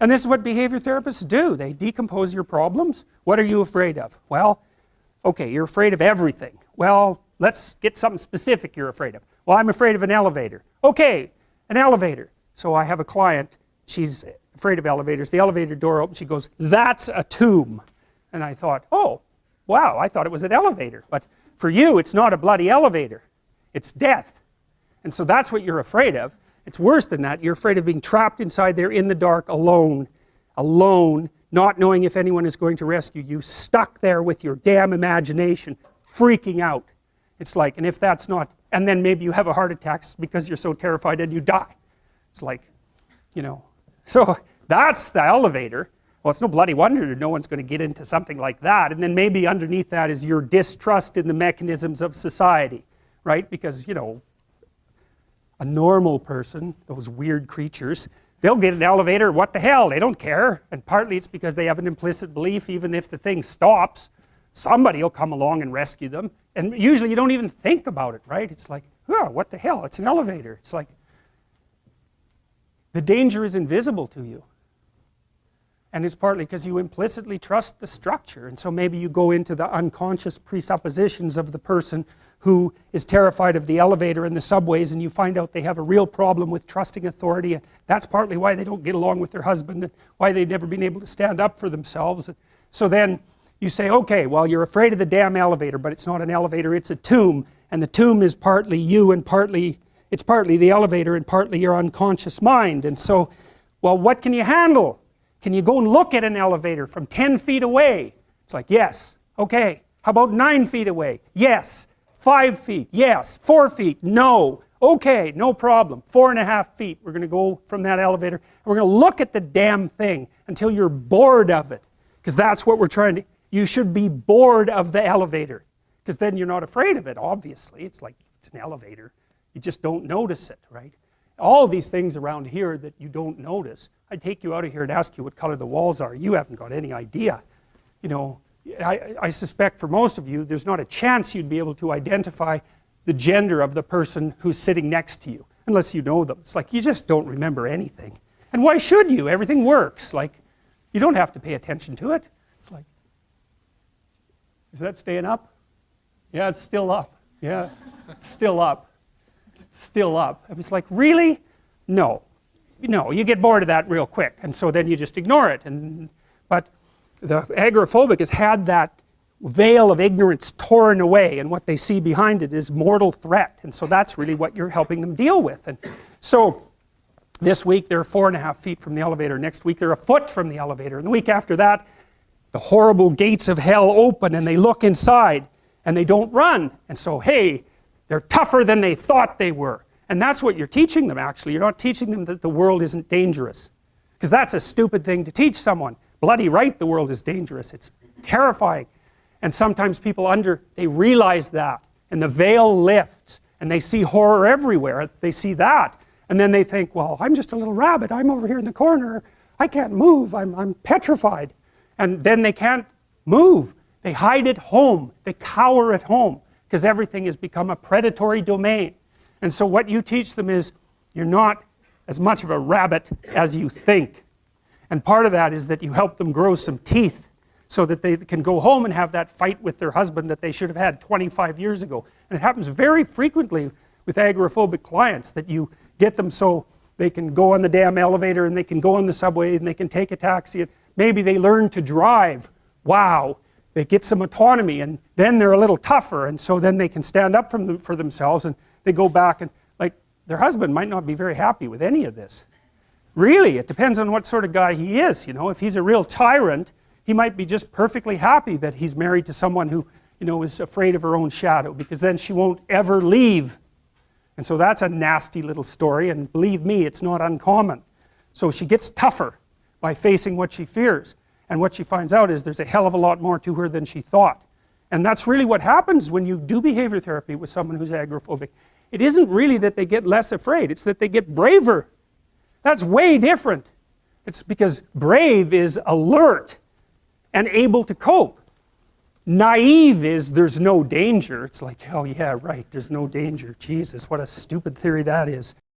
And this is what behavior therapists do. They decompose your problems. What are you afraid of? Well, okay, you're afraid of everything. Well, let's get something specific you're afraid of. Well, I'm afraid of an elevator. Okay, an elevator. So I have a client, she's afraid of elevators. The elevator door opens, she goes, "That's a tomb." And I thought, oh, wow, I thought it was an elevator. But for you, it's not a bloody elevator. It's death. And so that's what you're afraid of. It's worse than that. You're afraid of being trapped inside there in the dark alone, not knowing if anyone is going to rescue you, stuck there with your damn imagination, freaking out. It's like, and if that's not, and then maybe you have a heart attack because you're so terrified and you die. It's like, you know, so that's the elevator. Well, it's no bloody wonder no one's going to get into something like that. And then maybe underneath that is your distrust in the mechanisms of society, right? Because, you know, a normal person, those weird creatures, they'll get an elevator, what the hell, they don't care. And partly it's because they have an implicit belief, even if the thing stops, somebody will come along and rescue them. And usually you don't even think about it, right? It's like, oh, what the hell, it's an elevator. It's like, the danger is invisible to you. And it's partly because you implicitly trust the structure. And so maybe you go into the unconscious presuppositions of the person who is terrified of the elevator and the subways, and you find out they have a real problem with trusting authority, and that's partly why they don't get along with their husband and why they've never been able to stand up for themselves. So then you say, okay, well, you're afraid of the damn elevator, but it's not an elevator, it's a tomb, and the tomb is partly you and it's partly the elevator and partly your unconscious mind. And so, well, what can you handle? Can you go and look at an elevator from 10 feet away? It's like, yes. Okay. How about 9 feet away? Yes. 5 feet? Yes. 4 feet? No. Okay, no problem. 4.5 feet. We're going to go from that elevator. And we're going to look at the damn thing until you're bored of it. Because that's what we're trying to... You should be bored of the elevator. Because then you're not afraid of it, obviously. It's like, it's an elevator. You just don't notice it, right? All these things around here that you don't notice, I'd take you out of here and ask you what color the walls are. You haven't got any idea. You know, I suspect for most of you, there's not a chance you'd be able to identify the gender of the person who's sitting next to you, unless you know them. It's like, you just don't remember anything. And why should you? Everything works. Like, you don't have to pay attention to it. It's like, is that staying up? Yeah, it's still up. Yeah, it's still up. Still up. It's like, really? No. No, you get bored of that real quick, and so then you just ignore it. But the agoraphobic has had that veil of ignorance torn away, and what they see behind it is mortal threat, and so that's really what you're helping them deal with. And so this week they're 4.5 feet from the elevator, next week they're a foot from the elevator, and the week after that the horrible gates of hell open and they look inside and they don't run, and so hey, they're tougher than they thought they were. And that's what you're teaching them, actually. You're not teaching them that the world isn't dangerous, because that's a stupid thing to teach someone. Bloody right, the world is dangerous. It's terrifying. And sometimes people they realize that, and the veil lifts, and they see horror everywhere. They see that, and then they think, well, I'm just a little rabbit. I'm over here in the corner. I can't move. I'm petrified. And then they can't move. They hide at home. They cower at home, because everything has become a predatory domain. And so what you teach them is, you're not as much of a rabbit as you think. And part of that is that you help them grow some teeth so that they can go home and have that fight with their husband that they should have had 25 years ago. And it happens very frequently with agoraphobic clients, that you get them so they can go on the damn elevator and they can go on the subway and they can take a taxi, and maybe they learn to drive. Wow. They get some autonomy, and then they're a little tougher, and so then they can stand up for themselves, and they go back, and like, their husband might not be very happy with any of this. Really, it depends on what sort of guy he is, you know. If he's a real tyrant, he might be just perfectly happy that he's married to someone who, you know, is afraid of her own shadow, because then she won't ever leave. And so that's a nasty little story, and believe me, it's not uncommon. So she gets tougher by facing what she fears. And what she finds out is there's a hell of a lot more to her than she thought. And that's really what happens when you do behavior therapy with someone who's agoraphobic. It isn't really that they get less afraid, it's that they get braver. That's way different. It's because brave is alert and able to cope. Naive is there's no danger. It's like, oh yeah, right, there's no danger. Jesus, what a stupid theory that is.